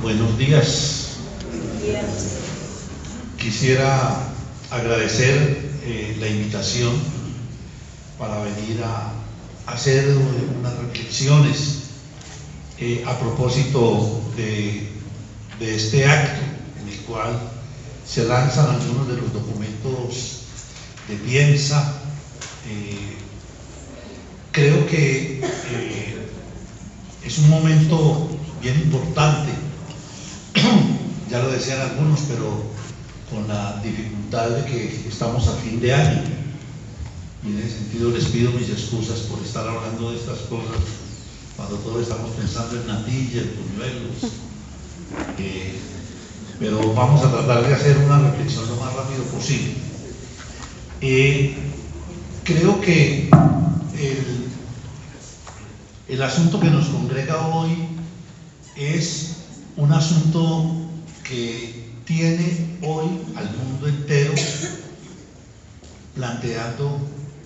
Buenos días. Quisiera agradecer la invitación para venir a hacer unas reflexiones a propósito de este acto en el cual se lanzan algunos de los documentos de Piensa. Creo que es un momento bien importante, ya lo decían algunos, pero con la dificultad de que estamos a fin de año, y en ese sentido les pido mis excusas por estar hablando de estas cosas cuando todos estamos pensando en natillas, buñuelos, pero vamos a tratar de hacer una reflexión lo más rápido posible. Creo que el asunto que nos congrega hoy es un asunto que tiene hoy al mundo entero planteando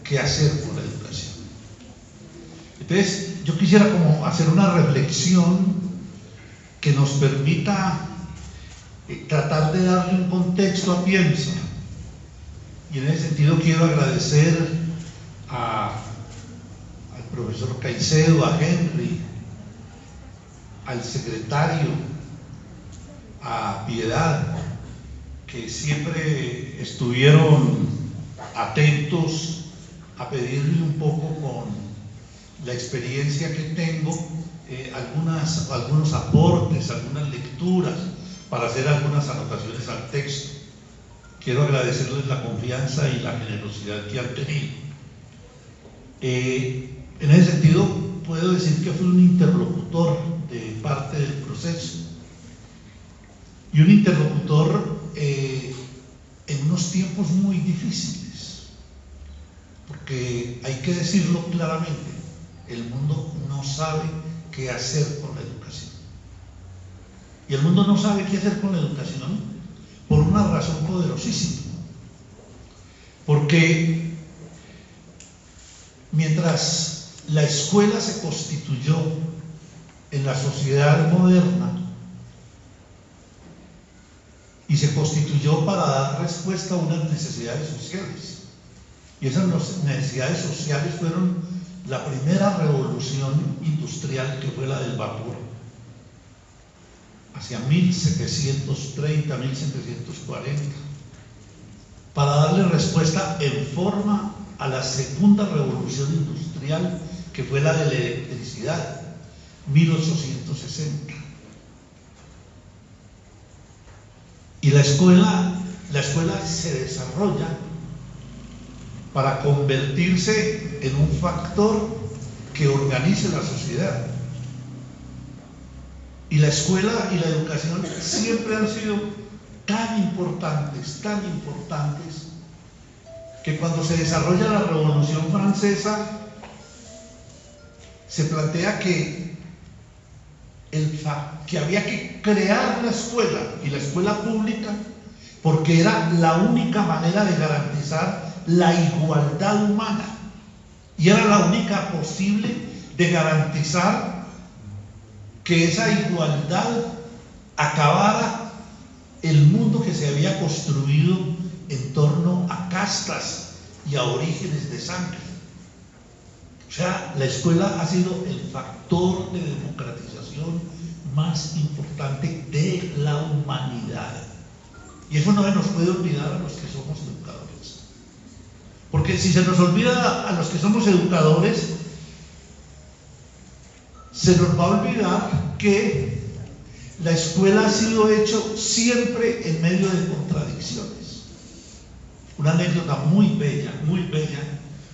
qué hacer con la educación. Entonces, yo quisiera como hacer una reflexión que nos permita tratar de darle un contexto a Piensa. Y en ese sentido quiero agradecer al profesor Caicedo, a Henry, al secretario, a Piedad, que siempre estuvieron atentos a pedirle un poco con la experiencia que tengo, algunos aportes, algunas lecturas, para hacer algunas anotaciones al texto. Quiero agradecerles la confianza y la generosidad que han tenido. En ese sentido, puedo decir que fui un interlocutor de parte del proceso, y un interlocutor en unos tiempos muy difíciles, porque hay que decirlo claramente, el mundo no sabe qué hacer con la educación. Y el mundo no sabe qué hacer con la educación por una razón poderosísima, porque mientras la escuela se constituyó en la sociedad moderna y se constituyó para dar respuesta a unas necesidades sociales, y esas necesidades sociales fueron la primera revolución industrial, que fue la del vapor, hacia 1730, 1740, para darle respuesta en forma a la segunda revolución industrial, que fue la de la electricidad, 1860. Y la escuela se desarrolla para convertirse en un factor que organice la sociedad. Y la escuela y la educación siempre han sido tan importantes, que cuando se desarrolla la Revolución Francesa, se plantea que había que crear la escuela, y la escuela pública, porque era la única manera de garantizar la igualdad humana, y era la única posible de garantizar que esa igualdad acabara el mundo que se había construido en torno a castas y a orígenes de sangre. O sea, la escuela ha sido el factor de democratización más importante de la humanidad. Y eso no se nos puede olvidar a los que somos educadores. Porque si se nos olvida a los que somos educadores, se nos va a olvidar que la escuela ha sido hecho siempre en medio de contradicciones. Una anécdota muy bella,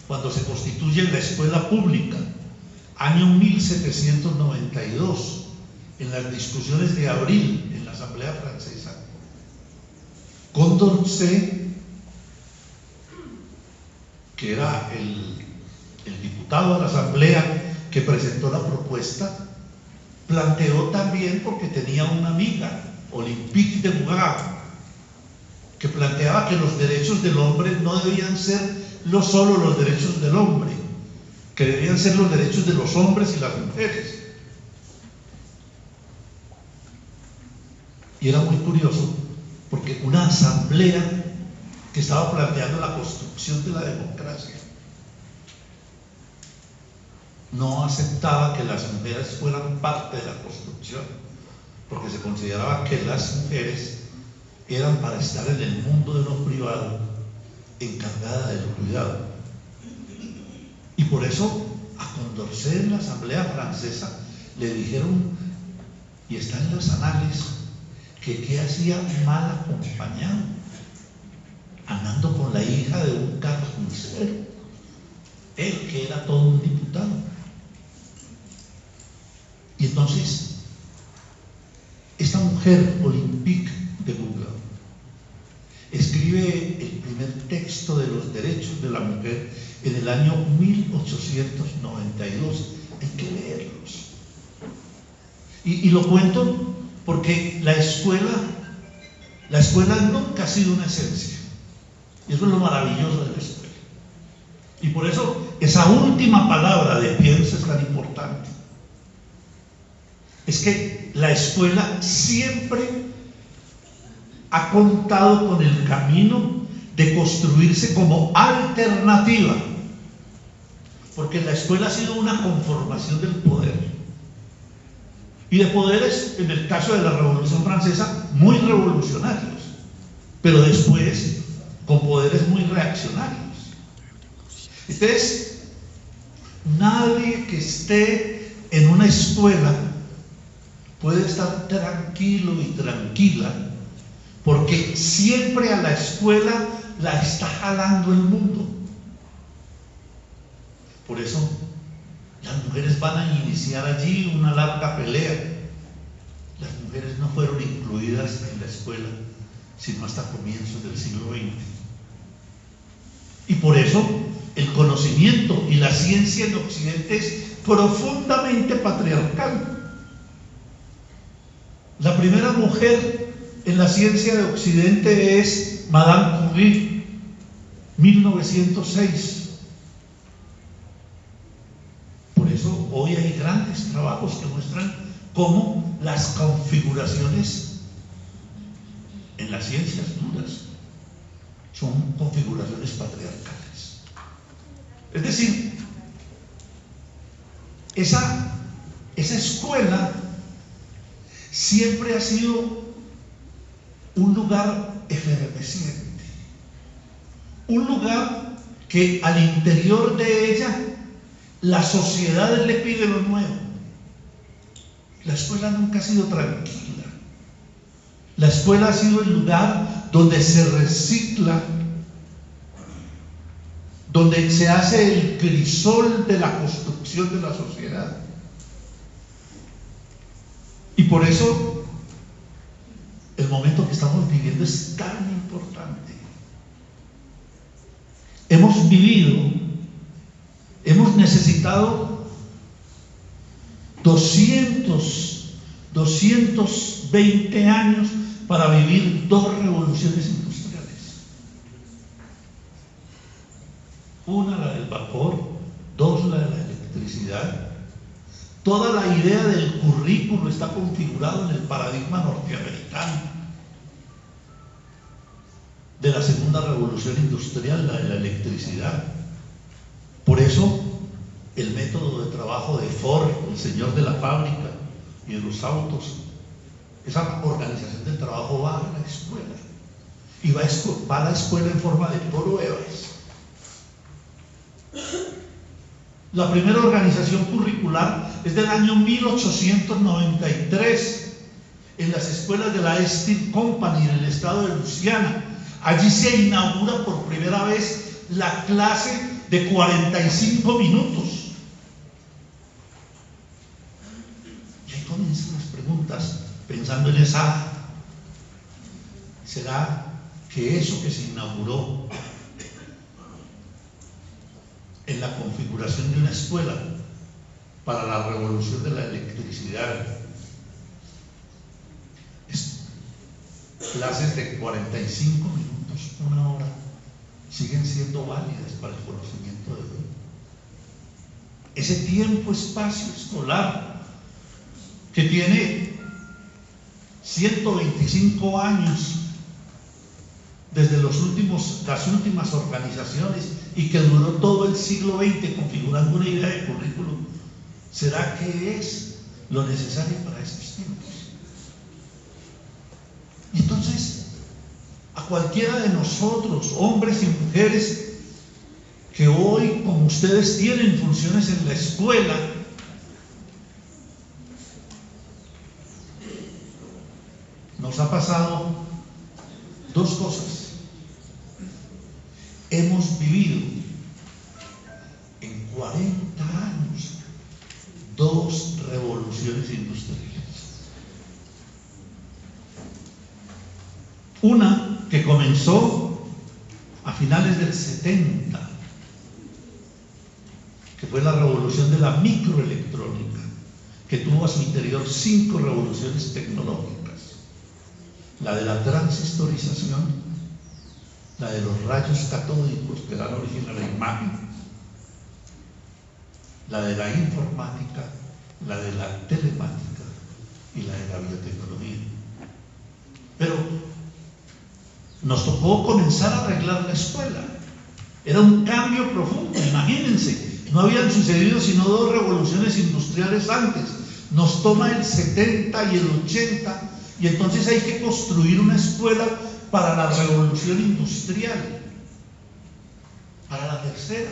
cuando se constituye la escuela pública, año 1792, en las discusiones de abril en la Asamblea Francesa, Condorcet, que era el diputado de la Asamblea que presentó la propuesta, planteó también, porque tenía una amiga, Olympique de Gouges, que planteaba que los derechos del hombre no debían ser solo los derechos del hombre, que debían ser los derechos de los hombres y las mujeres. Y era muy curioso porque una asamblea que estaba planteando la construcción de la democracia no aceptaba que las mujeres fueran parte de la construcción, porque se consideraba que las mujeres eran para estar en el mundo de lo privado, encargada del cuidado. Y por eso a Condorcet en la Asamblea Francesa le dijeron, y está en los anales, que qué hacía mal acompañado, andando con la hija de un carnicero, él que era todo un diputado. Y entonces, esta mujer, Olympique de Gouges, escribe el primer texto de los derechos de la mujer en el año 1892. Hay que leerlos. Y lo cuento porque la escuela nunca ha sido una esencia. Y eso es lo maravilloso de la escuela. Y por eso esa última palabra de pienso es tan importante. Es que la escuela siempre ha contado con el camino de construirse como alternativa, porque la escuela ha sido una conformación del poder, y de poderes, en el caso de la Revolución Francesa, muy revolucionarios, pero después con poderes muy reaccionarios. Entonces, nadie que esté en una escuela puede estar tranquilo y tranquila, porque siempre a la escuela la está jalando el mundo. Por eso las mujeres van a iniciar allí una larga pelea. Las mujeres no fueron incluidas en la escuela sino hasta comienzos del siglo XX. Y por eso el conocimiento y la ciencia en Occidente es profundamente patriarcal. La primera mujer en la ciencia de Occidente es Madame Curie, 1906. Por eso hoy hay grandes trabajos que muestran cómo las configuraciones en las ciencias duras son configuraciones patriarcales. Es decir, esa escuela siempre ha sido un lugar efervesciente, un lugar que al interior de ella la sociedad le pide lo nuevo. La escuela nunca ha sido tranquila. La escuela ha sido el lugar donde se recicla, donde se hace el crisol de la construcción de la sociedad. Y por eso el momento que estamos viviendo es tan importante. Hemos necesitado 220 años para vivir dos revoluciones industriales. Una, la del vapor; dos, la de la electricidad. Toda la idea del currículo está configurado en el paradigma norteamericano de la segunda revolución industrial, la de la electricidad. Por eso el método de trabajo de Ford, el señor de la fábrica y de los autos, esa organización del trabajo va a la escuela, y va a la escuela en forma de pruebas. La primera organización curricular es del año 1893 en las escuelas de la East Company en el estado de Luisiana. Allí se inaugura por primera vez la clase de 45 minutos. Y ahí comienzan las preguntas, pensando en esa. ¿Será que eso que se inauguró en la configuración de una escuela para la revolución de la electricidad, clases de 45 minutos, una hora, siguen siendo válidas para el conocimiento de hoy? Ese tiempo-espacio escolar que tiene 125 años desde las últimas organizaciones y que duró todo el siglo XX configurando una idea de currículum, ¿será que es lo necesario para estos tiempos? Y entonces, a cualquiera de nosotros, hombres y mujeres, que hoy, como ustedes tienen funciones en la escuela, nos ha pasado dos cosas. Hemos vivido en 40 años 2 revoluciones industriales. Una que comenzó a finales del 70, que fue la revolución de la microelectrónica, que tuvo a su interior 5 revoluciones tecnológicas: la de la transistorización, la de los rayos catódicos que dan origen a la imagen, la de la informática, la de la telemática y la de la biotecnología. Pero nos tocó comenzar a arreglar la escuela. Era un cambio profundo, imagínense, no habían sucedido sino 2 revoluciones industriales antes. Nos toma el 70 y el 80, y entonces hay que construir una escuela para la revolución industrial, para la tercera.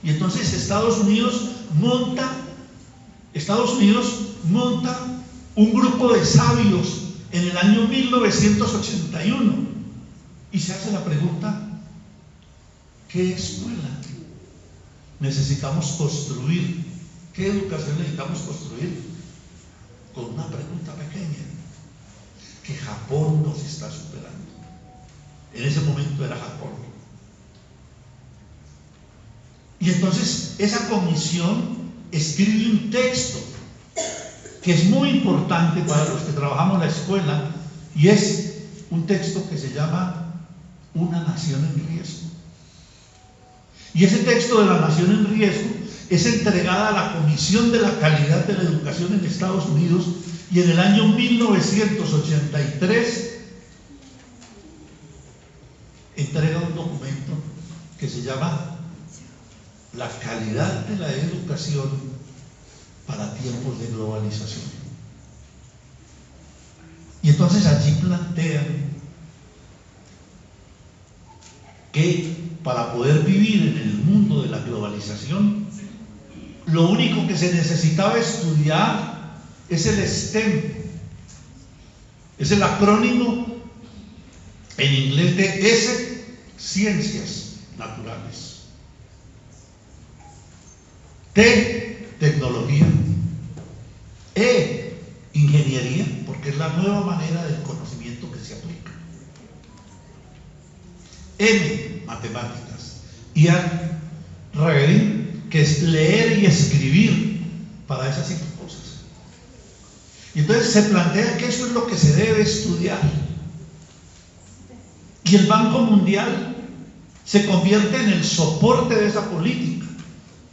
Y entonces Estados Unidos monta un grupo de sabios en el año 1981 y se hace la pregunta: ¿qué escuela necesitamos construir? ¿Qué educación necesitamos construir? Con una pregunta pequeña, que Japón nos está superando. En ese momento era Japón. Y entonces esa comisión escribe un texto que es muy importante para los que trabajamos la escuela, y es un texto que se llama Una nación en riesgo. Y ese texto de la nación en riesgo es entregada a la Comisión de la Calidad de la Educación en Estados Unidos, y en el año 1983 entrega un documento que se llama La calidad de la educación para tiempos de globalización. Y entonces allí plantean que para poder vivir en el mundo de la globalización, lo único que se necesitaba estudiar es el STEM. Es el acrónimo en inglés de S, ciencias naturales; T, tecnología; E, ingeniería, porque es la nueva manera del conocimiento que se aplica; M, matemáticas; y A, reading, que es leer y escribir para esas 5 cosas. Y entonces se plantea que eso es lo que se debe estudiar. Y el Banco Mundial se convierte en el soporte de esa política.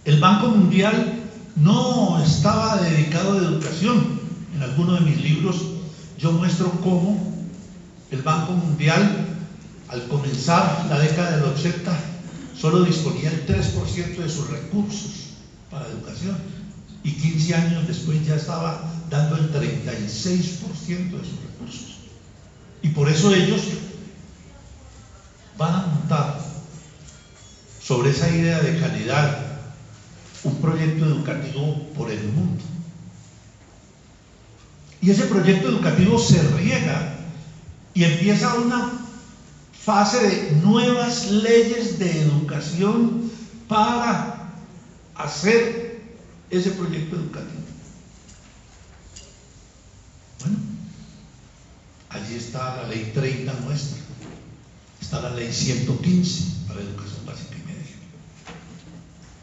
El Banco Mundial no estaba dedicado a educación. En alguno de mis libros yo muestro cómo el Banco Mundial, al comenzar la década del 80, solo disponía el 3% de sus recursos para educación, y 15 años después ya estaba dando el 36% de sus recursos. Y por eso ellos van a montar sobre esa idea de calidad un proyecto educativo por el mundo. Y ese proyecto educativo se riega y empieza una fase de nuevas leyes de educación para hacer ese proyecto educativo. Bueno, allí está la ley 30 nuestra, está la ley 115 para educación básica y media.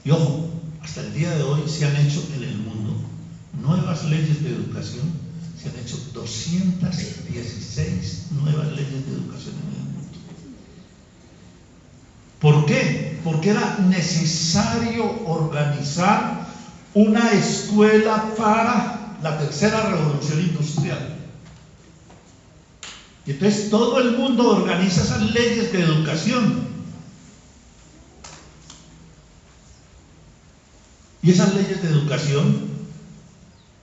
Y ojo, hasta el día de hoy se han hecho en el mundo nuevas leyes de educación, se han hecho 216 nuevas leyes de educación en el mundo. ¿Por qué? Porque era necesario organizar una escuela para la tercera revolución industrial. Y entonces todo el mundo organiza esas leyes de educación. Y esas leyes de educación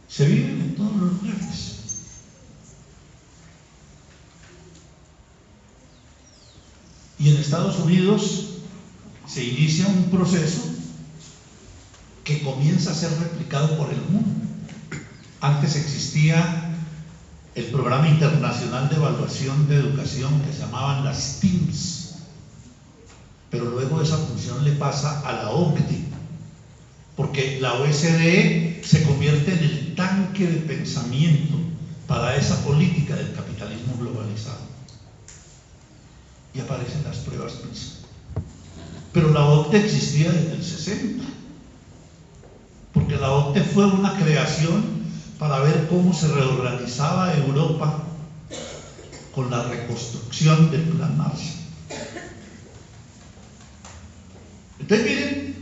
se viven en todos los lugares. Y en Estados Unidos se inicia un proceso que comienza a ser replicado por el mundo. Antes existía el Programa Internacional de Evaluación de Educación, que se llamaban las TIMSS, pero luego esa función le pasa a la OCDE, porque la OSDE se convierte en el tanque de pensamiento para esa política del capitalismo globalizado. Y aparecen las pruebas PISA. Pero la OCDE existía desde el 60, porque la OCDE fue una creación para ver cómo se reorganizaba Europa con la reconstrucción del Plan Marshall. Entonces miren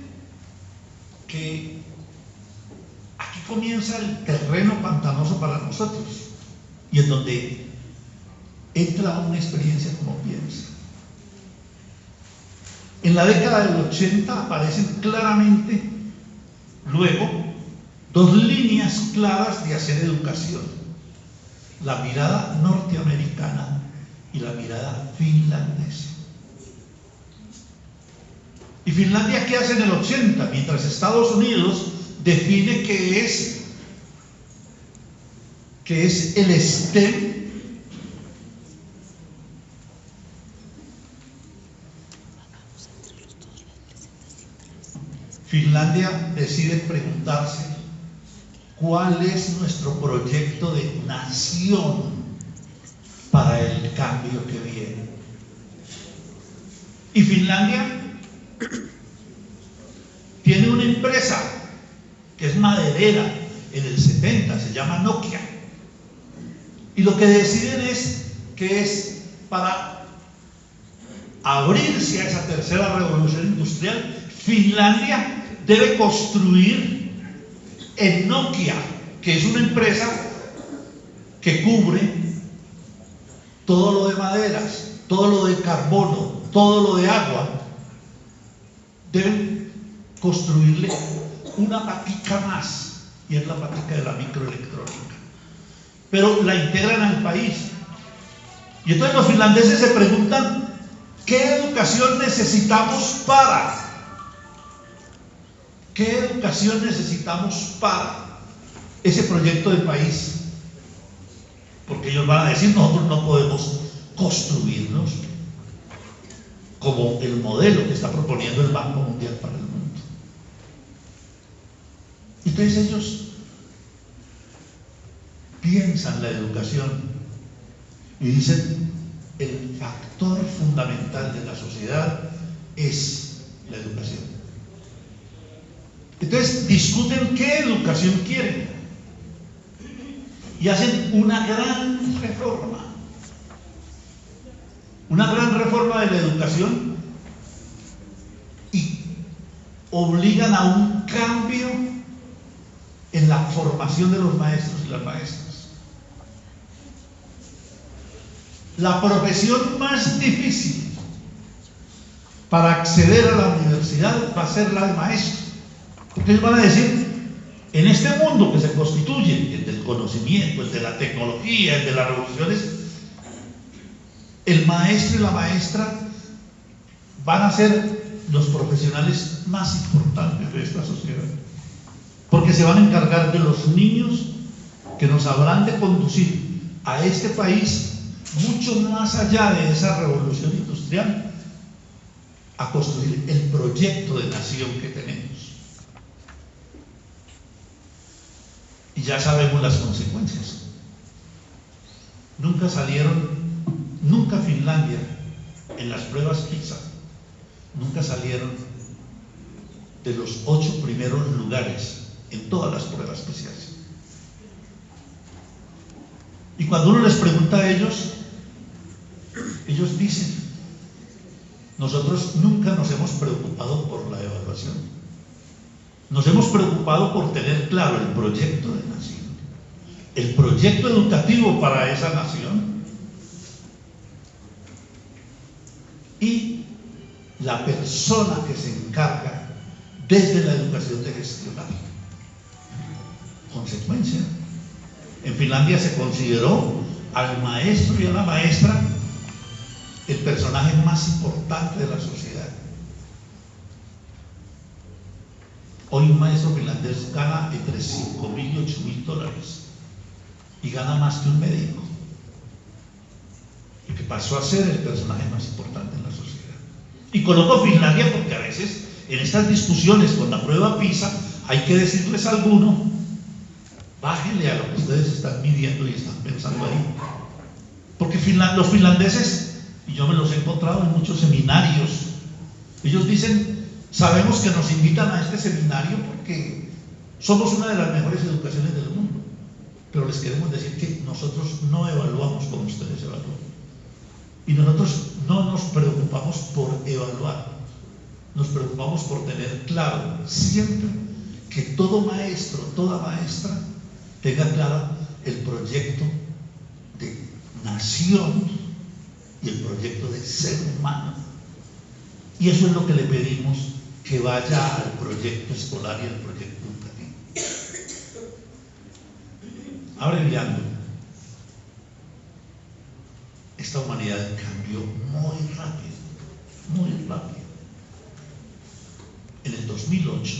que aquí comienza el terreno pantanoso para nosotros, y en donde entra una experiencia como piensa. En la década del 80 aparecen claramente luego dos líneas claras de hacer educación: la mirada norteamericana y la mirada finlandesa. ¿Y Finlandia qué hace en el 80? Mientras Estados Unidos define que es el STEM, Finlandia decide preguntarse cuál es nuestro proyecto de nación para el cambio que viene. Y Finlandia tiene una empresa que es maderera en el 70, se llama Nokia, y lo que deciden es que es para abrirse a esa tercera revolución industrial. Finlandia debe construir en Nokia, que es una empresa que cubre todo lo de maderas, todo lo de carbono, todo lo de agua, deben construirle una patica más, y es la patica de la microelectrónica, pero la integran al país. Y entonces los finlandeses se preguntan: ¿qué educación necesitamos para? ¿Qué educación necesitamos para ese proyecto de país? Porque ellos van a decir: nosotros no podemos construirnos como el modelo que está proponiendo el Banco Mundial para el mundo. Entonces ellos piensan la educación y dicen: el factor fundamental de la sociedad es la educación. Entonces discuten qué educación quieren y hacen una gran reforma de la educación, y obligan a un cambio en la formación de los maestros y las maestras. La profesión más difícil para acceder a la universidad va a ser la de maestro. Porque ellos van a decir: en este mundo que se constituye, el del conocimiento, el de la tecnología, el de las revoluciones, el maestro y la maestra van a ser los profesionales más importantes de esta sociedad, porque se van a encargar de los niños que nos habrán de conducir a este país mucho más allá de esa revolución industrial, a construir el proyecto de nación que tenemos. Y ya sabemos las consecuencias. Nunca Finlandia, en las pruebas PISA, nunca salieron de los 8 primeros lugares en todas las pruebas que se hacen. Y cuando uno les pregunta a ellos dicen: nosotros nunca nos hemos preocupado por la evaluación. Nos hemos preocupado por tener claro el proyecto de nación, el proyecto educativo para esa nación, y la persona que se encarga desde la educación de gestionar. Consecuencia, en Finlandia se consideró al maestro y a la maestra el personaje más importante de la sociedad. Hoy un maestro finlandés gana entre $5.000 y $8.000 y gana más que un médico, porque pasó a ser el personaje más importante en la sociedad. Y coloco Finlandia porque a veces en estas discusiones con la prueba PISA hay que decirles a alguno: bájenle a lo que ustedes están midiendo y están pensando ahí. Porque los finlandeses, y yo me los he encontrado en muchos seminarios, ellos dicen: sabemos que nos invitan a este seminario porque somos una de las mejores educaciones del mundo, pero les queremos decir que nosotros no evaluamos como ustedes evalúan. Y nosotros no nos preocupamos por evaluar, nos preocupamos por tener claro siempre que todo maestro, toda maestra tenga claro el proyecto de nación y el proyecto de ser humano. Y eso es lo que le pedimos que vaya al proyecto escolar y al proyecto educativo. Abreviando, esta humanidad cambió muy rápido, muy rápido. En el 2008,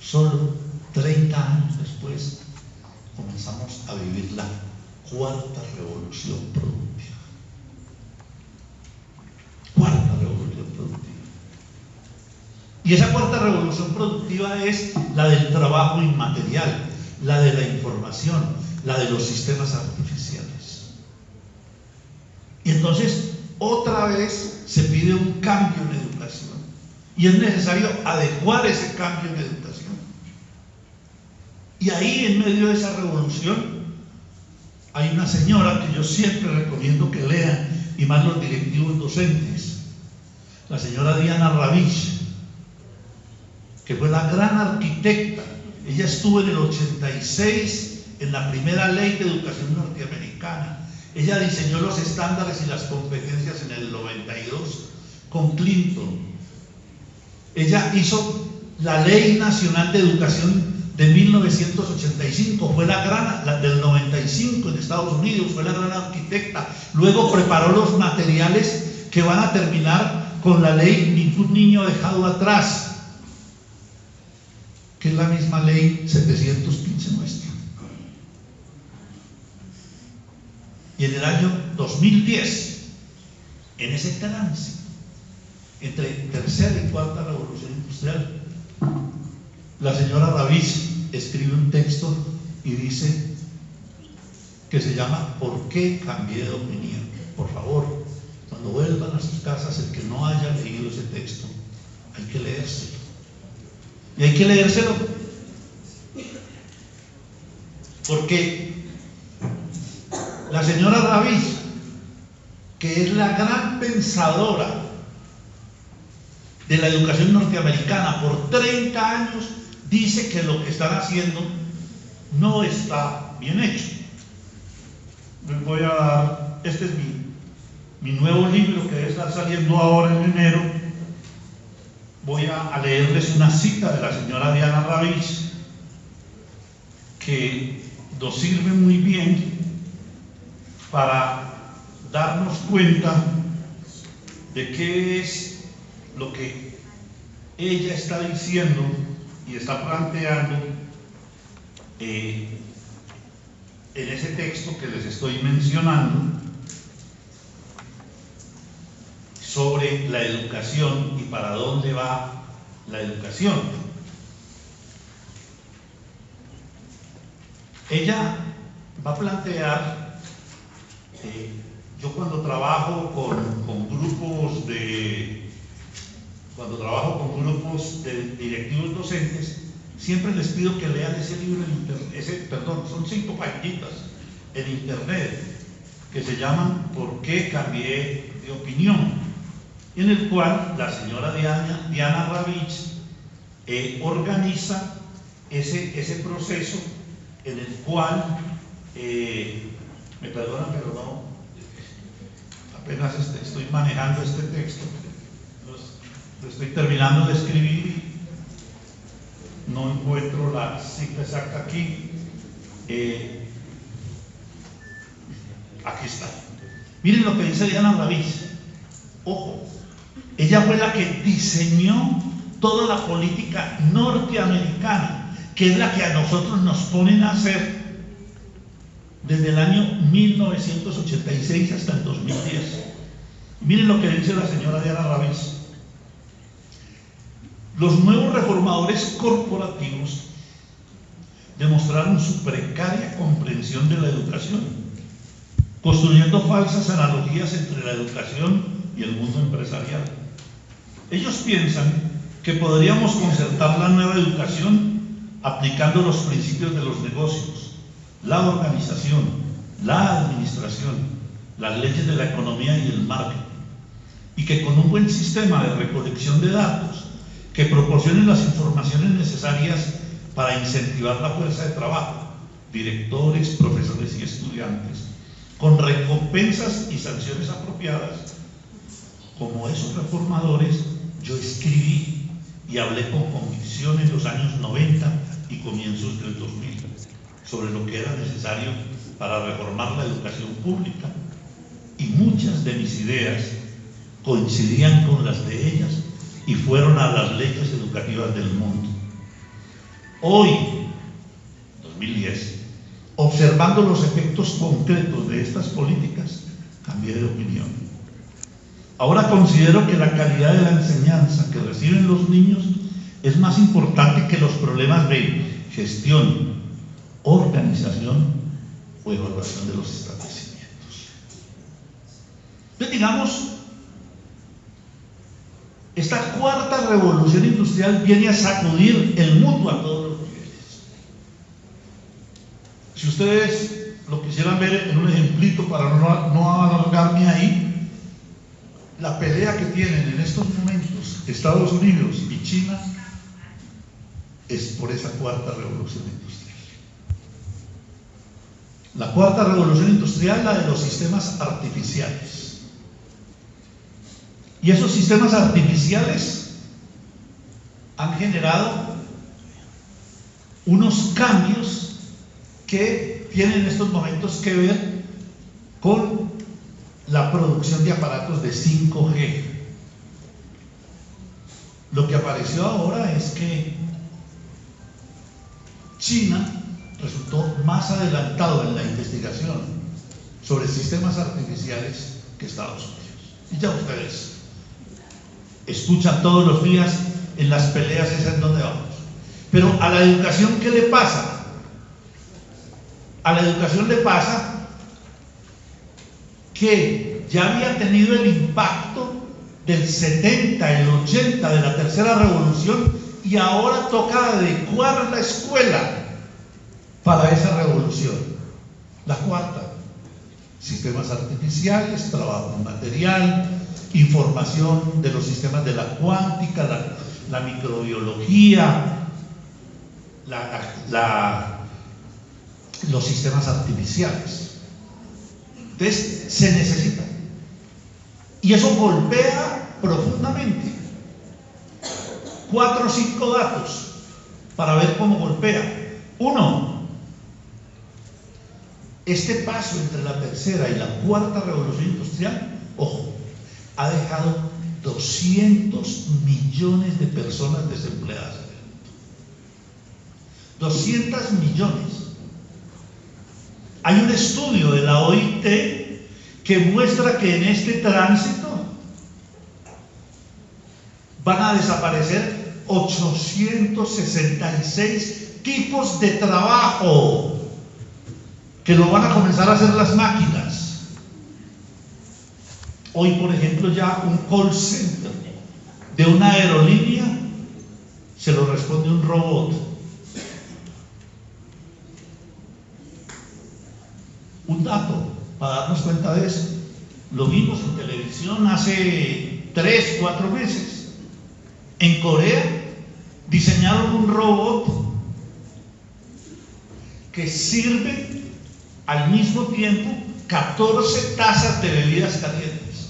solo 30 años después, comenzamos a vivir la cuarta revolución productiva. Cuarta revolución productiva. Y esa cuarta revolución productiva es la del trabajo inmaterial, la de la información, la de los sistemas artificiales. Y entonces, otra vez se pide un cambio en educación. Y es necesario adecuar ese cambio en educación. Y ahí, en medio de esa revolución, hay una señora que yo siempre recomiendo que lean, y más los directivos docentes, la señora Diana Ravitch, que fue la gran arquitecta. Ella estuvo en el 86 en la primera ley de educación norteamericana. Ella diseñó los estándares y las competencias en el 92 con Clinton. Ella hizo la Ley Nacional de Educación de 1985, fue la del 95 en Estados Unidos, fue la gran arquitecta. Luego preparó los materiales que van a terminar con la ley Ningún Niño Dejado Atrás, que es la misma ley 715 nuestra. Y en el año 2010, en ese trance entre tercera y cuarta revolución industrial, la señora Ravitch escribe un texto y dice que se llama ¿Por qué cambié de opinión? Por favor, cuando vuelvan a sus casas, el que no haya leído ese texto, hay que leérselo. Y hay que leérselo porque la señora Ravitch, que es la gran pensadora de la educación norteamericana, por 30 años dice que lo que están haciendo no está bien hecho. Les voy a dar, este es mi nuevo libro que debe estar saliendo ahora en enero. Voy a leerles una cita de la señora Diana Ravitch que nos sirve muy bien para darnos cuenta de qué es lo que ella está diciendo y está planteando en ese texto que les estoy mencionando sobre la educación y para dónde va la educación. Ella va a plantear, yo cuando trabajo con grupos de directivos docentes, siempre les pido que lean ese libro son 5 paginitas en internet que se llaman ¿Por qué cambié de opinión?, en el cual la señora Diana Ravitch organiza ese proceso en el cual, me perdonan, pero no, apenas estoy manejando este texto, lo estoy terminando de escribir y no encuentro la cita exacta aquí. Aquí está. Miren lo que dice Diana Raviz. Ojo, ella fue la que diseñó toda la política norteamericana, que es la que a nosotros nos ponen a hacer desde el año 1986 hasta el 2010. Miren lo que dice la señora Diana Raviz. Los nuevos reformadores corporativos demostraron su precaria comprensión de la educación, construyendo falsas analogías entre la educación y el mundo empresarial. Ellos piensan que podríamos concertar la nueva educación aplicando los principios de los negocios, la organización, la administración, las leyes de la economía y el marketing, y que con un buen sistema de recolección de datos que proporcione las informaciones necesarias para incentivar la fuerza de trabajo, directores, profesores y estudiantes, con recompensas y sanciones apropiadas. Como esos reformadores, yo escribí y hablé con convicción en los años 90 y comienzos del 2000 sobre lo que era necesario para reformar la educación pública, y muchas de mis ideas coincidían con las de ellas y fueron a las leyes educativas del mundo. Hoy, 2010, observando los efectos concretos de estas políticas, cambié de opinión. Ahora considero que la calidad de la enseñanza que reciben los niños es más importante que los problemas de gestión, organización o evaluación de los establecimientos. Entonces, digamos, esta cuarta revolución industrial viene a sacudir el mundo a todos los niveles. Si ustedes lo quisieran ver en un ejemplito, para no alargarme ahí, la pelea que tienen en estos momentos Estados Unidos y China es por esa cuarta revolución industrial. La cuarta revolución industrial, la de los sistemas artificiales. Y esos sistemas artificiales han generado unos cambios que tienen en estos momentos que ver con la producción de aparatos de 5G. Lo que apareció ahora es que China resultó más adelantado en la investigación sobre sistemas artificiales que Estados Unidos. Y ya ustedes escuchan todos los días en las peleas esas en donde vamos. Pero a la educación, ¿qué le pasa? A la educación le pasa que ya había tenido el impacto del 70, el 80 de la tercera revolución, y ahora toca adecuar la escuela para esa revolución. La cuarta, sistemas artificiales, trabajo material, información de los sistemas de la cuántica, la microbiología, los sistemas artificiales. Entonces se necesita, y eso golpea profundamente. 4 o 5 datos para ver cómo golpea. 1, este paso entre la tercera y la cuarta revolución industrial, ojo, ha dejado 200 millones de personas desempleadas en el mundo. 200 millones. Hay un estudio de la OIT que muestra que en este tránsito van a desaparecer 866 tipos de trabajo que lo van a comenzar a hacer las máquinas. Hoy, por ejemplo, ya un call center de una aerolínea se lo responde un robot. Un dato para darnos cuenta de eso: lo vimos en televisión hace 3 o 4 meses. En Corea diseñaron un robot que sirve al mismo tiempo 14 tazas de bebidas calientes.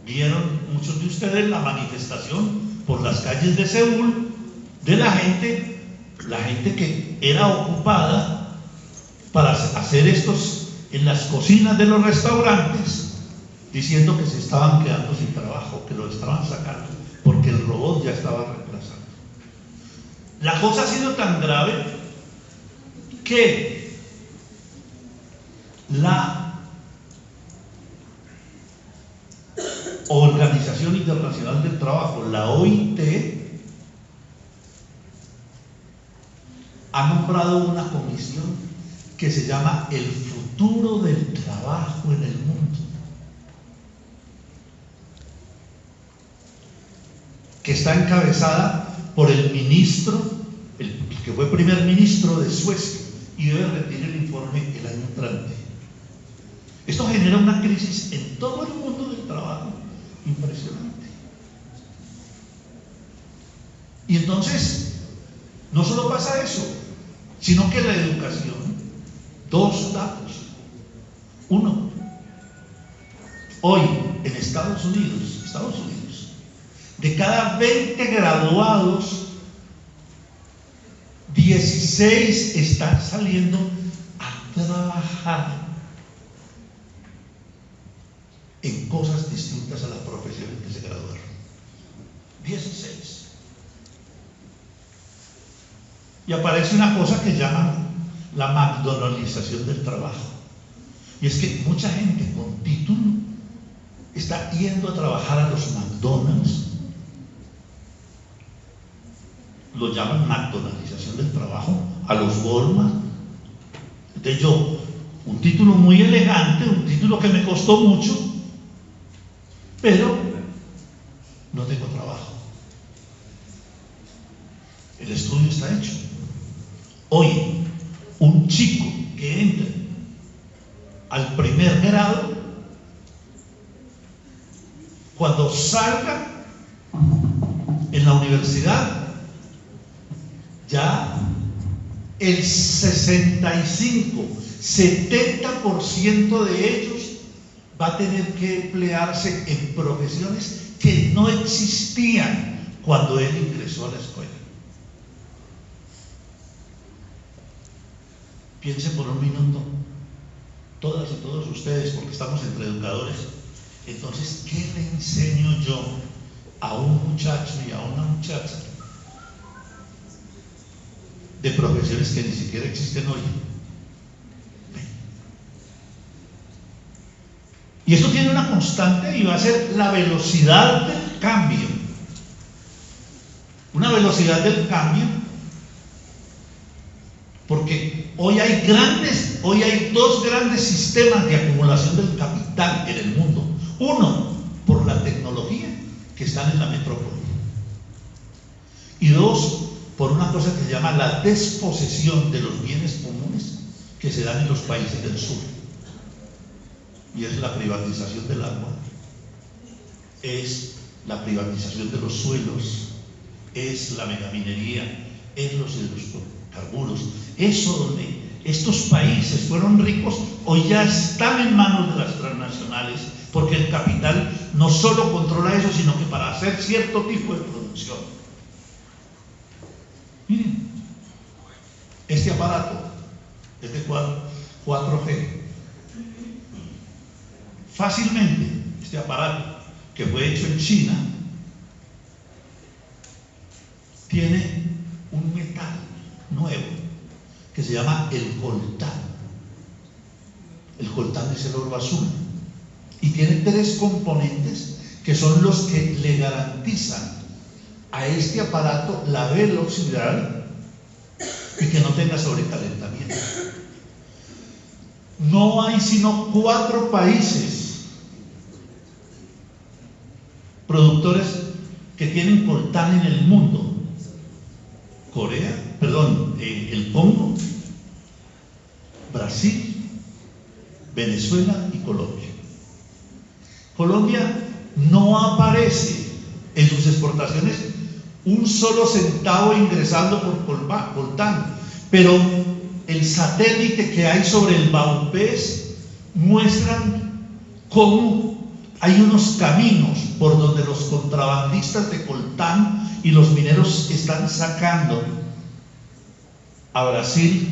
vieron muchos de ustedes la manifestación por las calles de Seúl de la gente que era ocupada para hacer estos en las cocinas de los restaurantes, diciendo que se estaban quedando sin trabajo, que lo estaban sacando, porque el robot ya estaba reemplazando. La cosa ha sido tan grave que la Organización Internacional del Trabajo, la OIT, ha nombrado una comisión que se llama El futuro del trabajo en el mundo, que está encabezada por el ministro, el que fue primer ministro de Suecia, y debe rendir el informe el año entrante. Esto genera una crisis en todo el mundo del trabajo impresionante. Y entonces, no solo pasa eso, sino que la educación, dos datos. Uno, hoy en Estados Unidos, de cada 20 graduados, 16 están saliendo a trabajar en cosas distintas a las profesiones que se graduaron. 16. Y aparece una cosa que llaman la McDonaldización del trabajo. Y es que mucha gente con título está yendo a trabajar a los McDonald's. Lo llaman McDonaldización del trabajo, a los Walmart. Entonces yo, un título muy elegante, un título que me costó mucho, pero no tengo trabajo. El estudio está hecho. Hoy, un chico que entra al primer grado, cuando salga en la universidad, ya el 65-70% de ellos va a tener que emplearse en profesiones que no existían cuando él ingresó a la escuela. Piensen por un minuto, todas y todos ustedes, porque estamos entre educadores. Entonces, ¿qué le enseño yo a un muchacho y a una muchacha de profesiones que ni siquiera existen hoy? Y esto tiene una constante y va a ser la velocidad del cambio. Una velocidad del cambio, porque hoy hay dos grandes sistemas de acumulación del capital en el mundo. Uno, por la tecnología, que están en la metrópoli. Y dos, por una cosa que se llama la desposesión de los bienes comunes que se dan en los países del sur. Y es la privatización del agua, es la privatización de los suelos, es la megaminería, es los hidrocarburos. Eso donde estos países fueron ricos, hoy ya están en manos de las transnacionales, porque el capital no solo controla eso, sino que para hacer cierto tipo de producción. Miren, este aparato es de 4G. Fácilmente, este aparato que fue hecho en China tiene un metal nuevo que se llama el coltán. El coltán es el oro azul y tiene 3 componentes que son los que le garantizan a este aparato la velocidad y que no tenga sobrecalentamiento. No hay sino 4 países productores que tienen coltán en el mundo: el Congo, Brasil, Venezuela y Colombia. Colombia no aparece en sus exportaciones un solo centavo ingresando por coltán, pero el satélite que hay sobre el Baupés muestran cómo hay unos caminos por donde los contrabandistas de coltán y los mineros están sacando a Brasil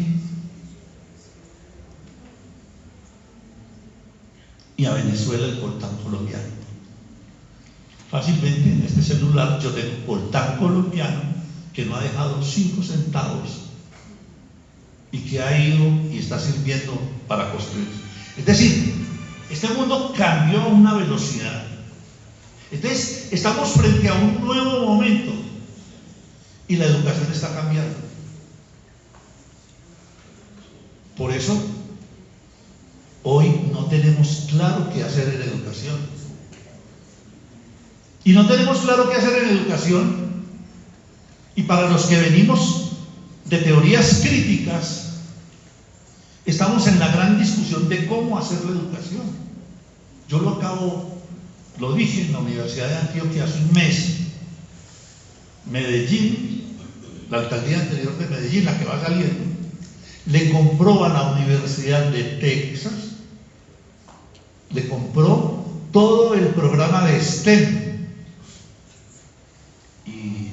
y a Venezuela el coltán colombiano. Fácilmente en este celular yo tengo coltán colombiano que no ha dejado 5 centavos y que ha ido y está sirviendo para construir. Es decir, este mundo cambió a una velocidad. Entonces, estamos frente a un nuevo momento y la educación está cambiando. Por eso, hoy no tenemos claro qué hacer en educación. Y no tenemos claro qué hacer en educación. Y para los que venimos de teorías críticas, estamos en la gran discusión de cómo hacer la educación. Yo lo dije en la Universidad de Antioquia hace un mes. Medellín, la alcaldía anterior de Medellín, la que va saliendo, le compró a la Universidad de Texas, le compró todo el programa de STEM. Y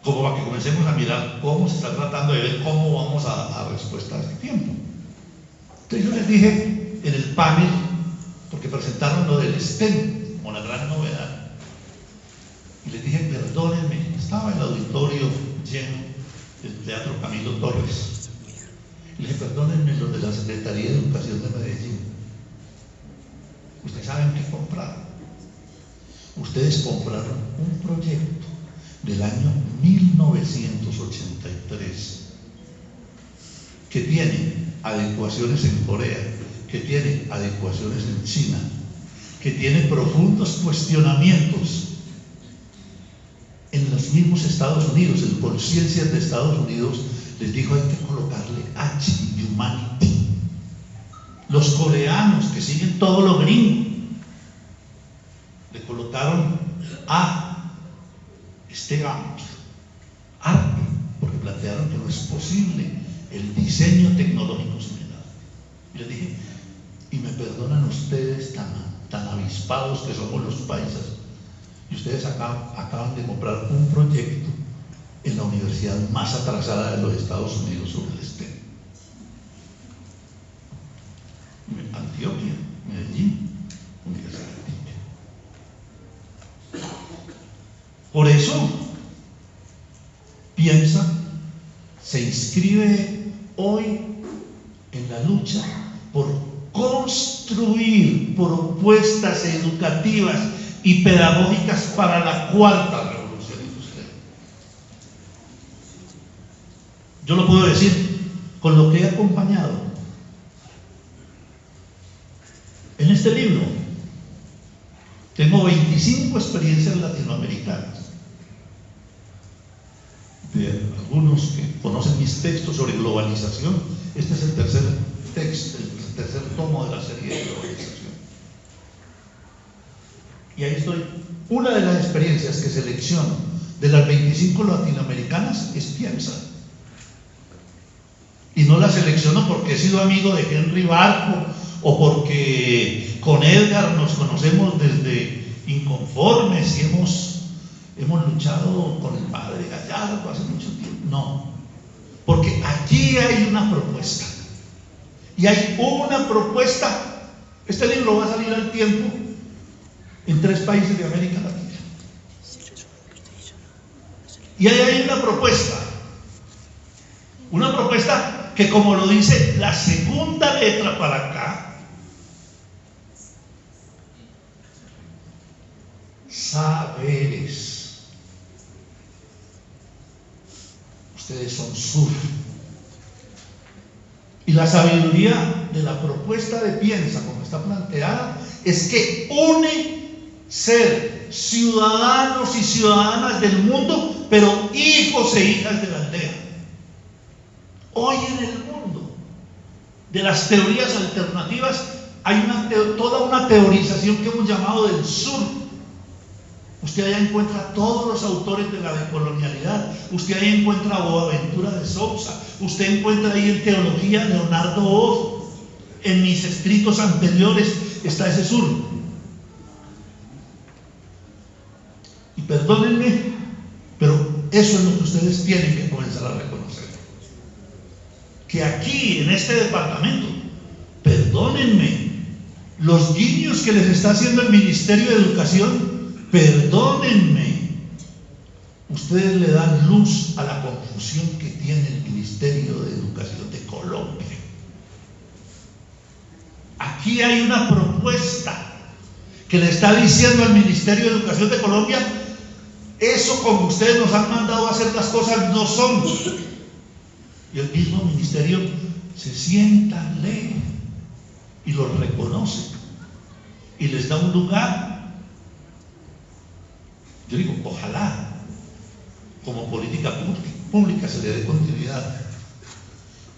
como para que comencemos a mirar cómo se está tratando de ver cómo vamos a dar respuesta a este tiempo. Entonces yo les dije en el panel, porque presentaron lo del STEM como la gran novedad, y les dije, perdónenme, estaba en el auditorio lleno del Teatro Camilo Torres, y les dije, perdónenme los de la Secretaría de Educación de Medellín, ustedes saben qué compraron. Ustedes compraron un proyecto del año 1983 que tiene adecuaciones en Corea, que tiene adecuaciones en China, que tiene profundos cuestionamientos en los mismos Estados Unidos. El Conciencias de Estados Unidos les dijo hay que colocarle H, Humanity. Los coreanos que siguen todo lo gringo le colocaron A, arte, porque plantearon que no es posible el diseño tecnológico similar. Y les dije, y me perdonan ustedes tan avispados que somos los paisas, y ustedes acaban de comprar un proyecto en la universidad más atrasada de los Estados Unidos sobre el STEM. Antioquia, Medellín, Universidad de Antioquia. Por eso, piensa, se inscribe hoy en la lucha por construir propuestas educativas y pedagógicas para la cuarta revolución industrial. Yo lo puedo decir con lo que he acompañado. En este libro tengo 25 experiencias latinoamericanas de algunos que conocen mis textos sobre globalización. Este es el tercer texto, el tercer tomo de la serie de globalización. Y ahí estoy. Una de las experiencias que selecciono de las 25 latinoamericanas es Piensa. Y no la selecciono porque he sido amigo de Henry Barco o porque con Edgar nos conocemos desde Inconformes y hemos luchado con el padre Gallardo hace mucho tiempo. No, porque allí hay una propuesta. Y hay una propuesta. Este libro va a salir al tiempo en 3 países de América Latina. Y ahí hay una propuesta que, como lo dice la segunda letra para acá, saberes. Ustedes son sur. Y la sabiduría de la propuesta de Piensa, como está planteada, es que une ser ciudadanos y ciudadanas del mundo, pero hijos e hijas de la aldea. Hoy en el mundo de las teorías alternativas hay toda una teorización que hemos llamado del sur. Usted allá encuentra todos los autores de la decolonialidad, usted ahí encuentra a Boaventura de Sousa, usted encuentra ahí en teología Leonardo Oz, en mis escritos anteriores está ese sur. Y perdónenme, pero eso es lo que ustedes tienen que comenzar a reconocer. Que aquí, en este departamento, perdónenme, los guiños que les está haciendo el Ministerio de Educación, perdónenme, ustedes le dan luz a la confusión que tiene el Ministerio de Educación de Colombia. Aquí hay una propuesta que le está diciendo al Ministerio de Educación de Colombia: eso como ustedes nos han mandado a hacer las cosas no son. Y el mismo ministerio se sienta, lee y los reconoce y les da un lugar. Yo digo, ojalá como política pública se le dé continuidad,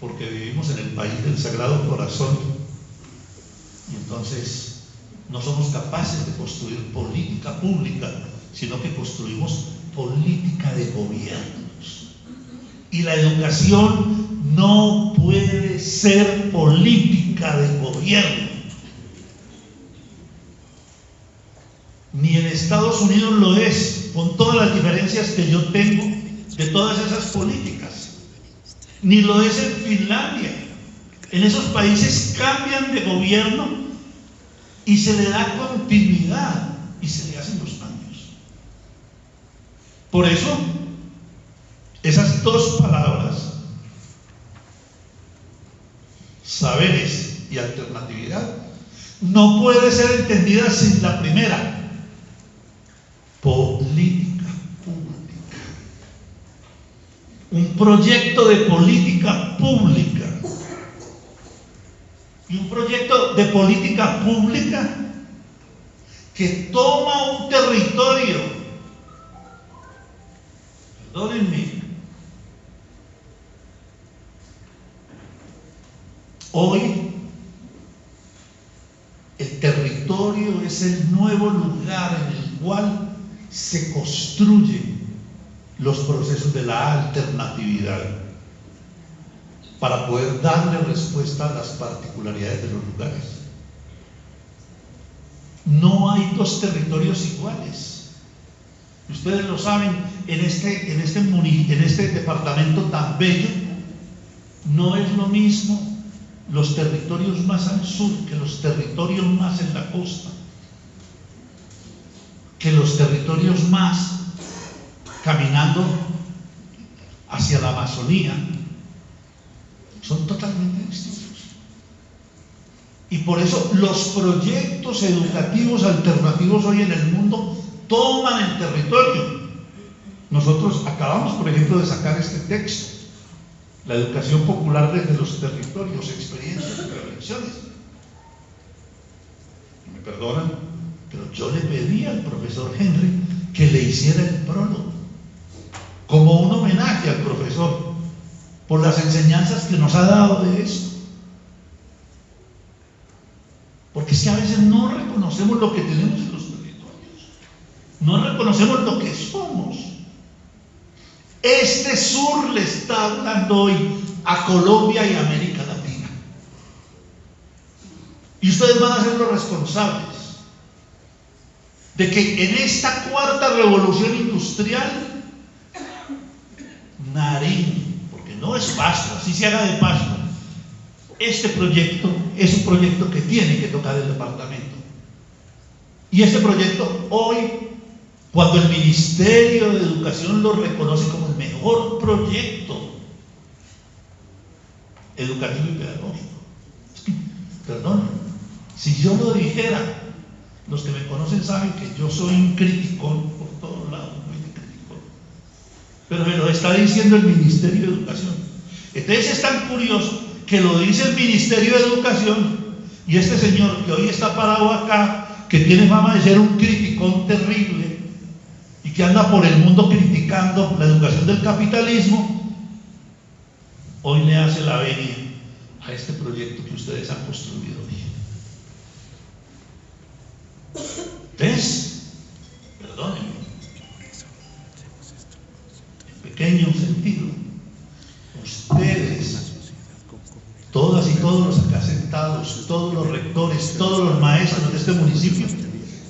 porque vivimos en el país del Sagrado Corazón y entonces no somos capaces de construir política pública, sino que construimos política de gobiernos. Y la educación no puede ser política de gobierno. Ni en Estados Unidos lo es, con todas las diferencias que yo tengo de todas esas políticas. Ni lo es en Finlandia. En esos países cambian de gobierno y se le da continuidad y se le hacen los cambios. Por eso, esas dos palabras, saberes y alternatividad, no puede ser entendida sin la primera: política pública. Un proyecto de política pública. Y un proyecto de política pública que toma un territorio. Perdónenme. Hoy el territorio es el nuevo lugar en el cual se construyen los procesos de la alternatividad para poder darle respuesta a las particularidades de los lugares. No hay dos territorios iguales. Ustedes lo saben, en este departamento tan bello, no es lo mismo los territorios más al sur que los territorios más en la costa, que los territorios más caminando hacia la Amazonía. Son totalmente distintos. Y por eso los proyectos educativos alternativos hoy en el mundo toman el territorio. Nosotros acabamos, por ejemplo, de sacar este texto: la educación popular desde los territorios, experiencias y reflexiones. Me perdonan, pero yo le pedí al profesor Henry que le hiciera el prólogo como un homenaje al profesor por las enseñanzas que nos ha dado de esto. Porque es que a veces no reconocemos lo que tenemos en los territorios, no reconocemos lo que somos. Este sur le está hablando hoy a Colombia y a América Latina. Y ustedes van a ser los responsables de que en esta cuarta revolución industrial, Nariño, porque no es Pasto, así se haga de Pasto, este proyecto es un proyecto que tiene que tocar el departamento. Y este proyecto hoy, cuando el Ministerio de Educación lo reconoce como el mejor proyecto educativo y pedagógico, perdón, si yo lo dijera, los que me conocen saben que yo soy un criticón por todos lados, muy criticón, pero me lo está diciendo el Ministerio de Educación. Entonces es tan curioso que lo dice el Ministerio de Educación y este señor que hoy está parado acá, que tiene fama de ser un criticón terrible y que anda por el mundo criticando la educación del capitalismo, hoy le hace la venia a este proyecto que ustedes han construido hoy. Entonces, perdónenme, en pequeño sentido, ustedes, todas y todos los acá sentados, todos los recursos rectores, todos los maestros de este municipio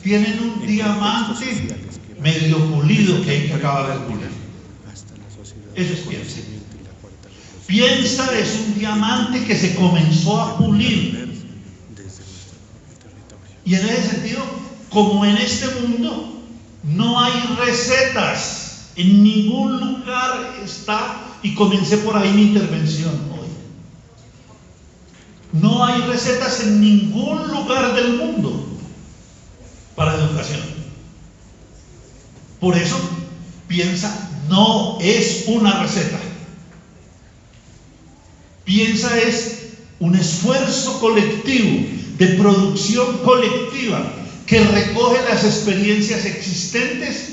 tienen un diamante medio pulido que hay que acabar de pulir. Eso es Piensa. Piensa es un diamante que se comenzó a pulir. Y en ese sentido, como en este mundo no hay recetas, en ningún lugar está, y comencé por ahí mi intervención hoy. No hay recetas en ningún lugar del mundo para educación. Por eso, Piensa no es una receta. Piensa es un esfuerzo colectivo, de producción colectiva, que recoge las experiencias existentes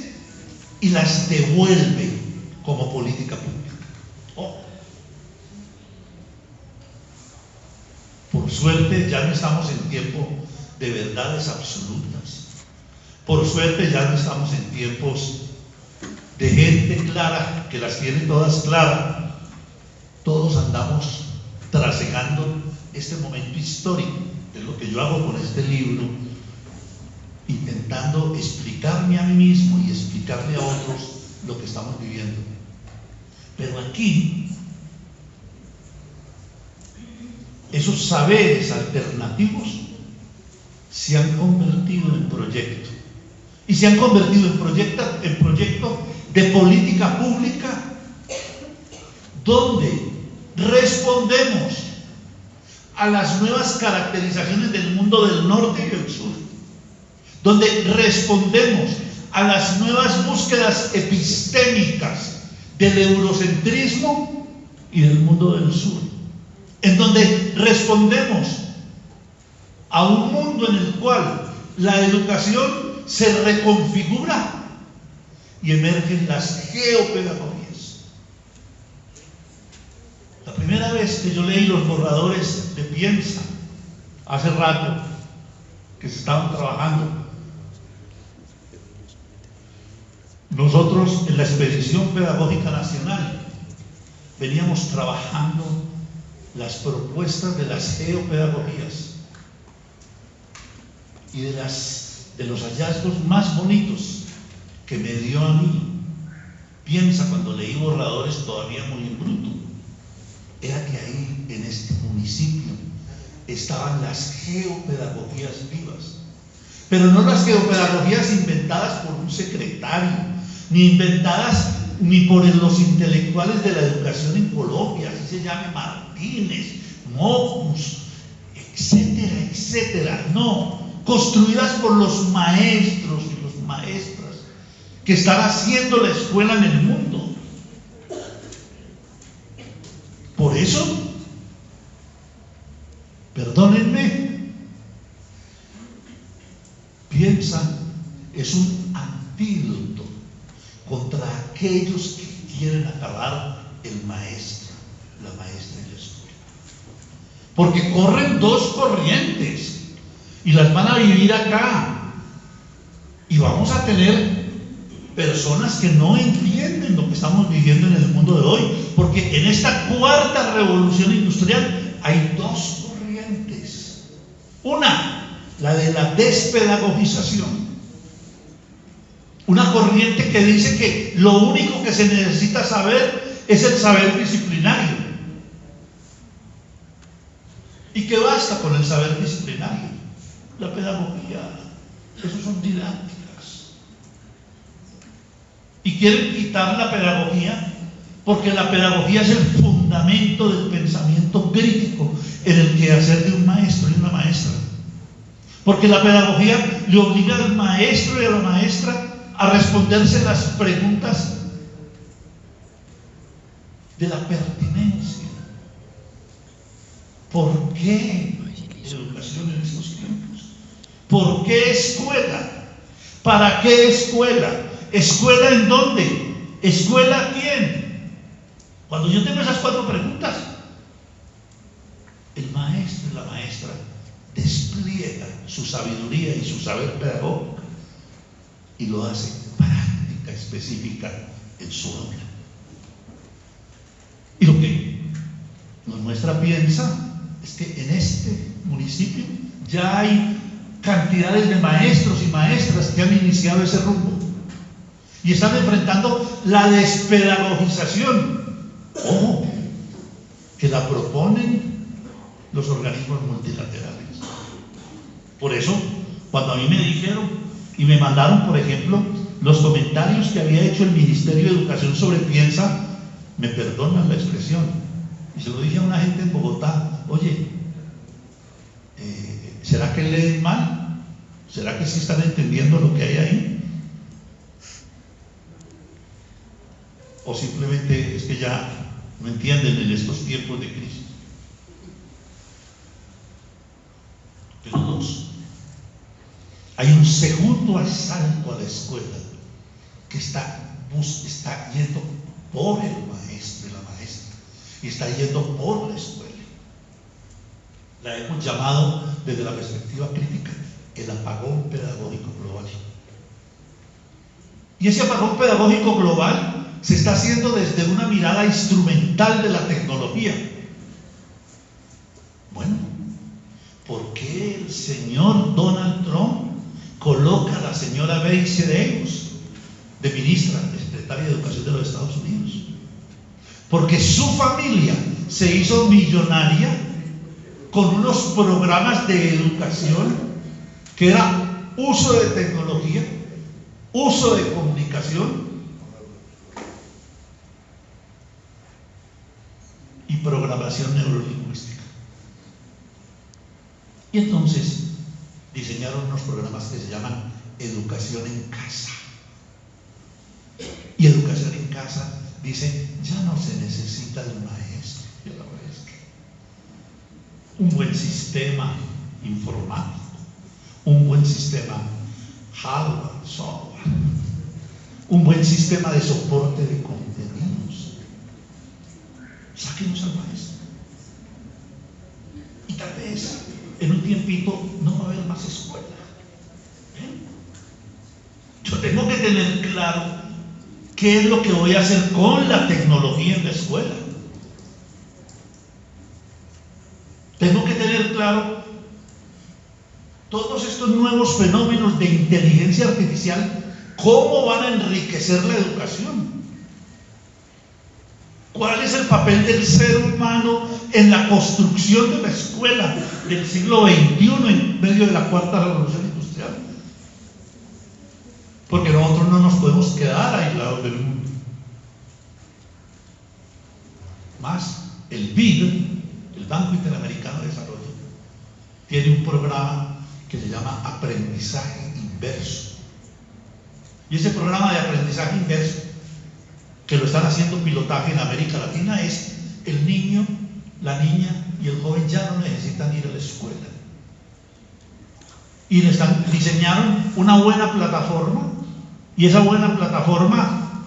y las devuelve como política pública. Oh. Por suerte ya no estamos en tiempo de verdades absolutas. Por suerte ya no estamos en tiempos de gente clara, que las tiene todas claras. Todos andamos trasegando este momento histórico. Es lo que yo hago con este libro, intentando explicarme a mí mismo y explicarle a otros lo que estamos viviendo. Pero aquí, esos saberes alternativos se han convertido en proyecto. Y se han convertido en proyecto de política pública, donde respondemos a las nuevas caracterizaciones del mundo del norte y del sur, donde respondemos a las nuevas búsquedas epistémicas del eurocentrismo y del mundo del sur, en donde respondemos a un mundo en el cual la educación se reconfigura y emergen las geopedagogías. La primera vez que yo leí los borradores de Piensa, hace rato que se estaban trabajando, nosotros en la Expedición Pedagógica Nacional veníamos trabajando las propuestas de las geopedagogías y de los hallazgos más bonitos que me dio a mí Piensa cuando leí borradores todavía muy en bruto, era que ahí en este municipio estaban las geopedagogías vivas, pero no las geopedagogías inventadas por un secretario, ni inventadas ni por los intelectuales de la educación en Colombia, así se llame Martínez, Mocus, etcétera, etcétera. No, construidas por los maestros y las maestras que están haciendo la escuela en el mundo. Por eso, perdónenme, Piensa es un antídoto contra aquellos que quieren acabar el maestro, la maestra y la escuela. Porque corren dos corrientes y las van a vivir acá. Y vamos a tener personas que no entienden lo que estamos viviendo en el mundo de hoy. Porque en esta cuarta revolución industrial hay dos corrientes. Una, la de la despedagogización. Una corriente que dice que lo único que se necesita saber es el saber disciplinario. Y que basta con el saber disciplinario. La pedagogía, eso son didácticas. Y quieren quitar la pedagogía porque la pedagogía es el fundamento del pensamiento crítico en el quehacer de un maestro y una maestra. Porque la pedagogía le obliga al maestro y a la maestra a responderse las preguntas de la pertinencia. ¿Por qué educación en estos tiempos? ¿Por qué escuela? ¿Para qué escuela? ¿Escuela en dónde? ¿Escuela a quién? Cuando yo tengo esas cuatro preguntas, el maestro y la maestra despliega su sabiduría y su saber pedagógico y lo hace práctica específica en su aula. Y lo que nos muestra Piensa es que en este municipio Ya hay cantidades de maestros y maestras que han iniciado ese rumbo y están enfrentando la despedagogización. Ojo, que la proponen los organismos multilaterales. Por eso, cuando a mí me dijeron y me mandaron, por ejemplo, los comentarios que había hecho el Ministerio de Educación sobre Piensa, me perdonan la expresión, y se lo dije a una gente en Bogotá: oye, ¿será que leen mal? ¿Será que sí están entendiendo lo que hay ahí? ¿O simplemente es que ya no entienden en estos tiempos de crisis? Pero dos, hay un segundo asalto a la escuela que está yendo por el maestro y la maestra, y está yendo por la escuela. La hemos llamado desde la perspectiva crítica el apagón pedagógico global. Y ese apagón pedagógico global se está haciendo desde una mirada instrumental de la tecnología. Bueno, ¿por qué el señor Donald Trump coloca a la señora Betsy DeVos de ministra, de secretaria de Educación de los Estados Unidos? Porque su familia se hizo millonaria con unos programas de educación que era uso de tecnología, uso de comunicación y programación neurolingüística. Y entonces diseñaron unos programas que se llaman Educación en Casa. Y Educación en Casa dice: ya no se necesita el maestro y la maestra. Un buen sistema informático, un buen sistema hardware, software, un buen sistema de soporte de contenidos. Sáquenos al maestro. Y tal vez en un tiempito no va a haber más escuela. Yo tengo que tener claro qué es lo que voy a hacer con la tecnología en la escuela. Tengo que tener claro todos estos nuevos fenómenos de inteligencia artificial, cómo van a enriquecer la educación. ¿Cuál es el papel del ser humano en la construcción de la escuela del siglo XXI en medio de la cuarta revolución industrial? Porque nosotros no nos podemos quedar aislados del mundo. Más, el BID, el Banco Interamericano de Desarrollo, tiene un programa que se llama Aprendizaje Inverso. Y ese programa de aprendizaje inverso, que lo están haciendo pilotaje en América Latina, es el niño, la niña y el joven ya no necesitan ir a la escuela. Y diseñaron una buena plataforma, y esa buena plataforma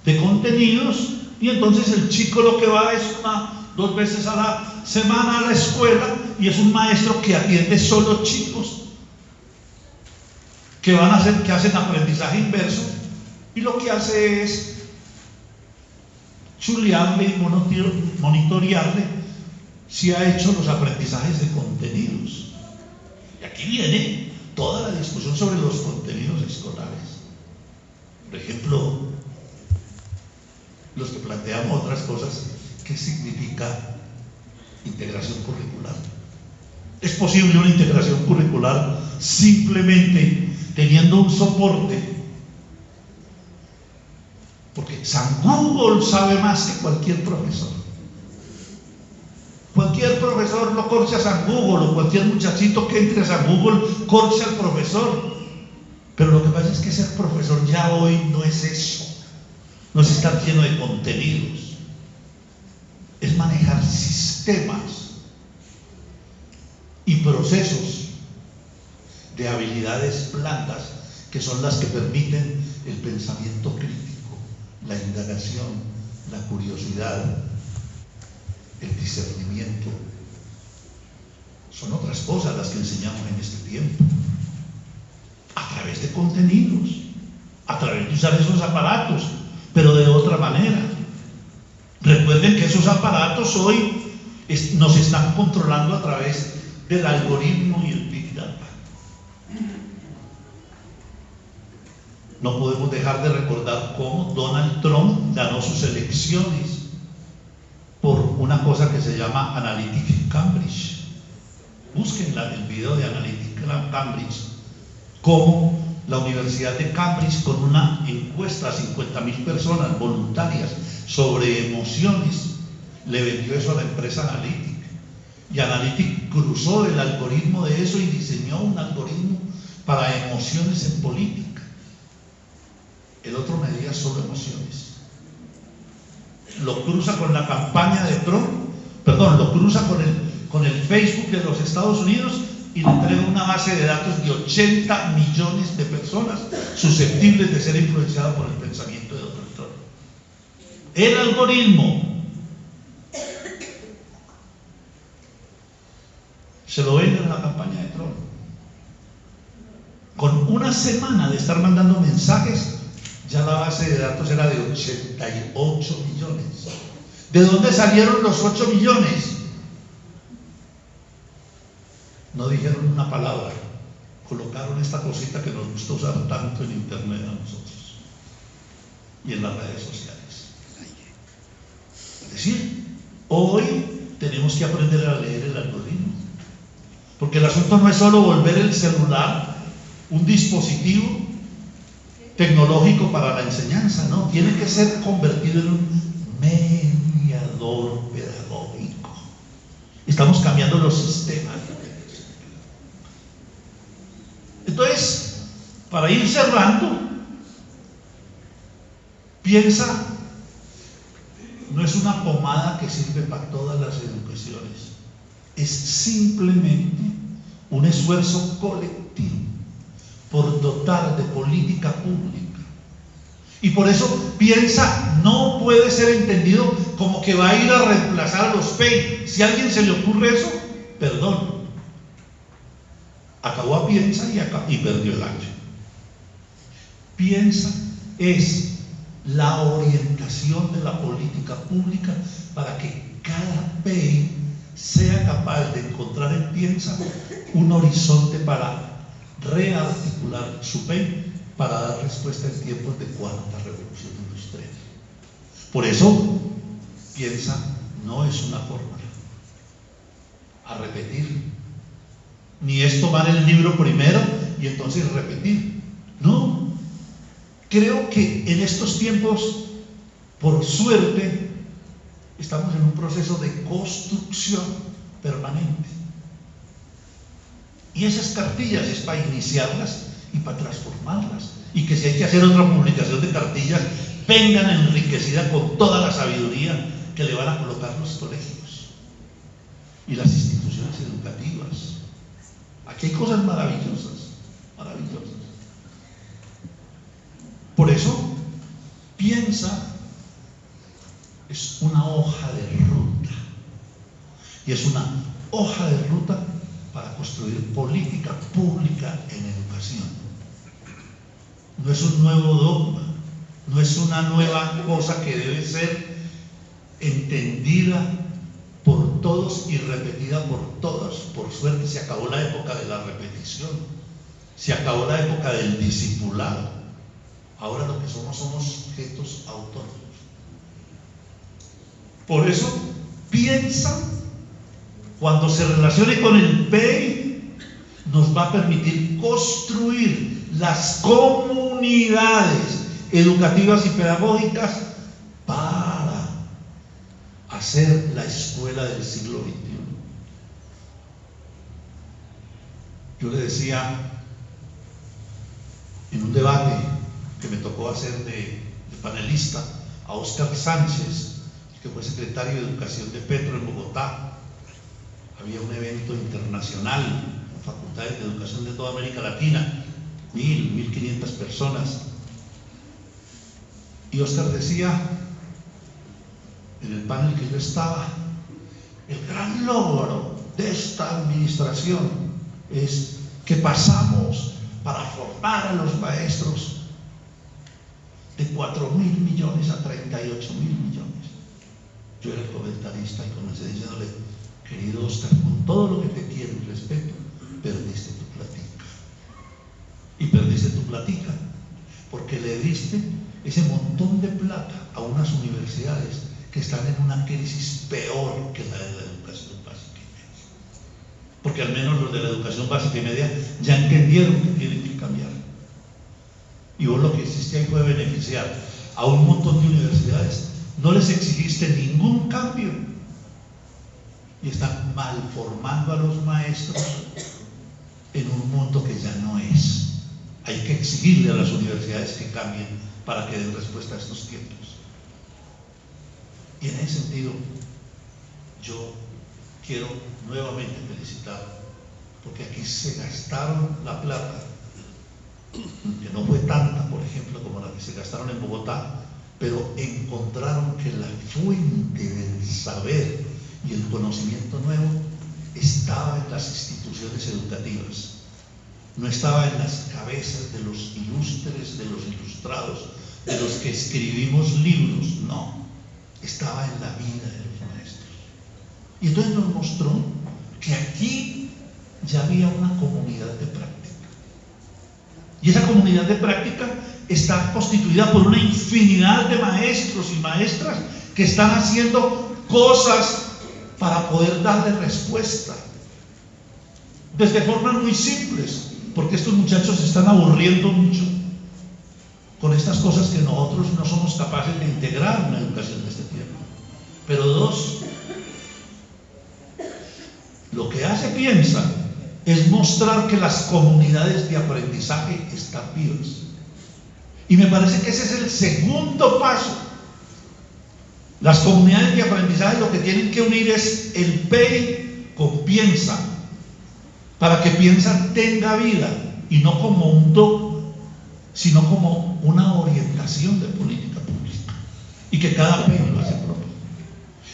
de contenidos, y entonces el chico lo que va es 2 veces a la semana a la escuela, y es un maestro que atiende solo chicos que hacen aprendizaje inverso, y lo que hace es chulearle y monitorearle si ha hecho los aprendizajes de contenidos. Y aquí viene toda la discusión sobre los contenidos escolares. Por ejemplo, los que planteamos otras cosas, ¿qué significa integración curricular? ¿Es posible una integración curricular simplemente teniendo un soporte? Porque San Google sabe más que cualquier profesor. Cualquier profesor lo corcha a San Google, o cualquier muchachito que entre a San Google corcha al profesor. Pero lo que pasa es que ser profesor ya hoy no es eso. No es estar lleno de contenidos. Es manejar sistemas y procesos de habilidades blandas que son las que permiten el pensamiento crítico, la indagación, la curiosidad, el discernimiento. Son otras cosas las que enseñamos en este tiempo, a través de contenidos, a través de usar esos aparatos, pero de otra manera. Recuerden que esos aparatos hoy nos están controlando a través del algoritmo y el Big Data. No podemos dejar de recordar cómo Donald Trump ganó sus elecciones por una cosa que se llama Analytic Cambridge. Busquen el video de Analytic Cambridge, cómo la Universidad de Cambridge, con una encuesta a 50.000 personas voluntarias sobre emociones, le vendió eso a la empresa Analytic. Y Analytic cruzó el algoritmo de eso y diseñó un algoritmo para emociones en política. El otro medía solo emociones. Lo cruza con la campaña de Trump, lo cruza con el Facebook de los Estados Unidos y le entrega una base de datos de 80 millones de personas susceptibles de ser influenciadas por el pensamiento de Donald Trump. El algoritmo se lo venden en la campaña de Trump. Con una semana de estar mandando mensajes, ya la base de datos era de 88 millones. ¿De dónde salieron los 8 millones? No dijeron una palabra. Colocaron esta cosita que nos gusta usar tanto en internet a nosotros y en las redes sociales. Es decir, hoy tenemos que aprender a leer el algoritmo, porque el asunto no es solo volver el celular un dispositivo tecnológico para la enseñanza, no, tiene que ser convertido en un mediador pedagógico. Estamos cambiando los sistemas. Entonces, para ir cerrando, piensa, no es una pomada que sirve para todas las educaciones, es simplemente un esfuerzo colectivo por dotar de política pública. Y por eso piensa no puede ser entendido como que va a ir a reemplazar a los PEI. Si a alguien se le ocurre eso, perdón, acabó a Piensa y perdió el año. Piensa es la orientación de la política pública para que cada PEI sea capaz de encontrar en Piensa un horizonte para rearticular su PEI para dar respuesta en tiempos de cuarta revolución industrial. Por eso, Piensa no es una fórmula a repetir, ni es tomar el libro primero y entonces repetir. No, creo que en estos tiempos, por suerte, estamos en un proceso de construcción permanente. Y esas cartillas es para iniciarlas y para transformarlas. Y que si hay que hacer otra publicación de cartillas, vengan enriquecidas con toda la sabiduría que le van a colocar los colegios y las instituciones educativas. Aquí hay cosas maravillosas, maravillosas. Por eso, Piensa es una hoja de ruta. Y es una hoja de ruta para construir política pública en educación. No es un nuevo dogma, no es una nueva cosa que debe ser entendida por todos y repetida por todos. Por suerte se acabó la época de la repetición, se acabó la época del discipulado. Ahora lo que somos sujetos autónomos. Por eso, Piensa, cuando se relacione con el PEI, nos va a permitir construir las comunidades educativas y pedagógicas para hacer la escuela del siglo XXI. Yo le decía en un debate que me tocó hacer de panelista a Óscar Sánchez, que fue secretario de Educación de Petro en Bogotá. Había un evento internacional con facultades de educación de toda América Latina, 1.500 personas. Y Óscar decía, en el panel que yo estaba, el gran logro de esta administración es que pasamos para formar a los maestros de 4.000 millones a 38.000 millones. Yo era el comentarista y comencé diciéndole, querido Oscar, con todo lo que te quiero y respeto, perdiste tu platica. Y perdiste tu platica porque le diste ese montón de plata a unas universidades que están en una crisis peor que la de la educación básica y media. Porque al menos los de la educación básica y media ya entendieron que tienen que cambiar. Y vos lo que hiciste ahí fue beneficiar a un montón de universidades. No les exigiste ningún cambio. Y están malformando a los maestros en un mundo que ya no es. Hay que exigirle a las universidades que cambien para que den respuesta a estos tiempos. Y en ese sentido, yo quiero nuevamente felicitar, porque aquí se gastaron la plata, que no fue tanta, por ejemplo, como la que se gastaron en Bogotá, pero encontraron que la fuente del saber y el conocimiento nuevo estaba en las instituciones educativas. No estaba en las cabezas de los ilustres, de los ilustrados, de los que escribimos libros, no. Estaba en la vida de los maestros. Y entonces nos mostró que aquí ya había una comunidad de práctica. Y esa comunidad de práctica está constituida por una infinidad de maestros y maestras que están haciendo cosas para poder darle respuesta. Desde formas muy simples, porque estos muchachos se están aburriendo mucho con estas cosas que nosotros no somos capaces de integrar en una educación de este tiempo. Pero dos, lo que hace Piensa es mostrar que las comunidades de aprendizaje están vivas. Y me parece que ese es el segundo paso. Las comunidades de aprendizaje lo que tienen que unir es el PEI con Piensa, para que Piensa tenga vida, y no como un dogma, sino como una orientación de política pública, y que cada PEI lo hace propio.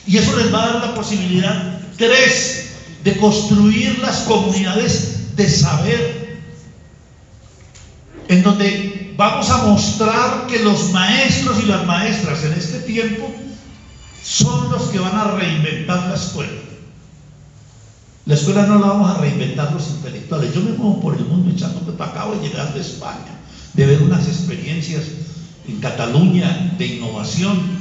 Y eso les va a dar la posibilidad, 3, de construir las comunidades de saber, en donde vamos a mostrar que los maestros y las maestras en este tiempo son los que van a reinventar la escuela. La escuela no la vamos a reinventar los intelectuales. Yo me muevo por el mundo echando que acabo de llegar de España, de ver unas experiencias en Cataluña de innovación,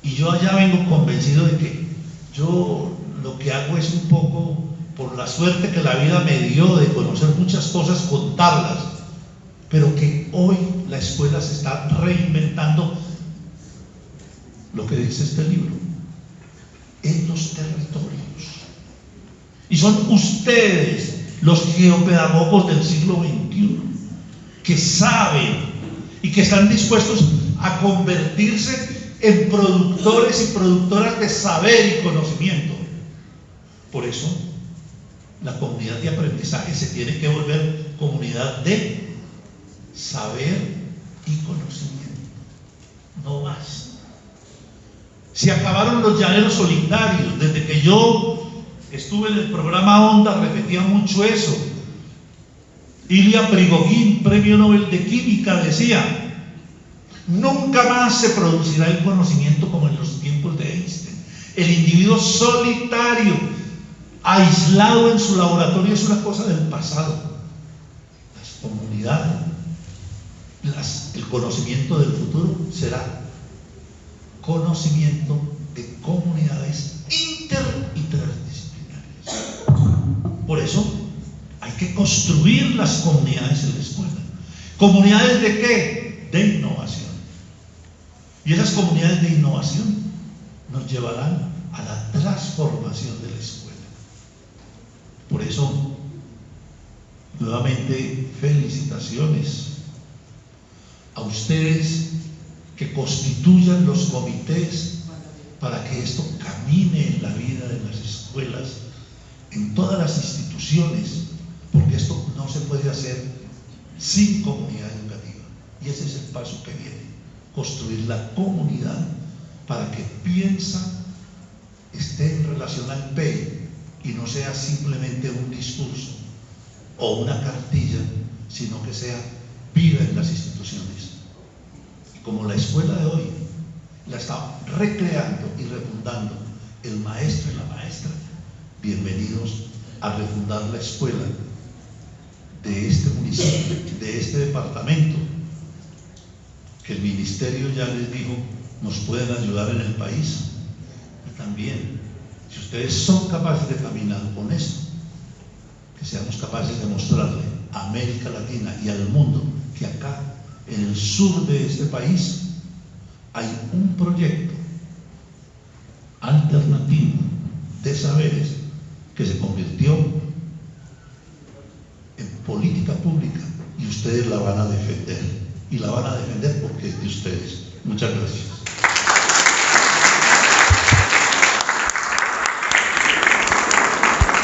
y yo allá vengo convencido de que yo lo que hago es un poco, por la suerte que la vida me dio de conocer muchas cosas, contarlas, pero que hoy la escuela se está reinventando, lo que dice este libro, en los territorios. Y son ustedes los geopedagogos del siglo XXI que saben y que están dispuestos a convertirse en productores y productoras de saber y conocimiento. Por eso la comunidad de aprendizaje se tiene que volver comunidad de saber y conocimiento, no más. Se acabaron los llaneros solitarios. Desde que yo estuve en el programa Onda repetía mucho eso. Ilya Prigogine, premio Nobel de Química, decía: nunca más se producirá el conocimiento como en los tiempos de Einstein. El individuo solitario, aislado en su laboratorio, es una cosa del pasado. Las comunidades, el conocimiento del futuro será conocimiento de comunidades inter y transdisciplinarias. Por eso hay que construir las comunidades en la escuela. ¿Comunidades de qué? De innovación. Y esas comunidades de innovación nos llevarán a la transformación de la escuela. Por eso, nuevamente, felicitaciones a ustedes que constituyan los comités para que esto camine en la vida de las escuelas, en todas las instituciones, porque esto no se puede hacer sin comunidad educativa. Y ese es el paso que viene: construir la comunidad para que Piensa esté en relación al PEI y no sea simplemente un discurso o una cartilla, sino que sea viva en las instituciones. Y como la escuela de hoy la está recreando y refundando el maestro y la maestra, bienvenidos a refundar la escuela de este municipio, de este departamento, que el ministerio ya les dijo, nos pueden ayudar en el país. Y también, si ustedes son capaces de caminar con esto, que seamos capaces de mostrarle a América Latina y al mundo que acá, en el sur de este país, hay un proyecto alternativo de saberes que se convirtió en política pública y ustedes la van a defender, y la van a defender porque es de ustedes. Muchas gracias.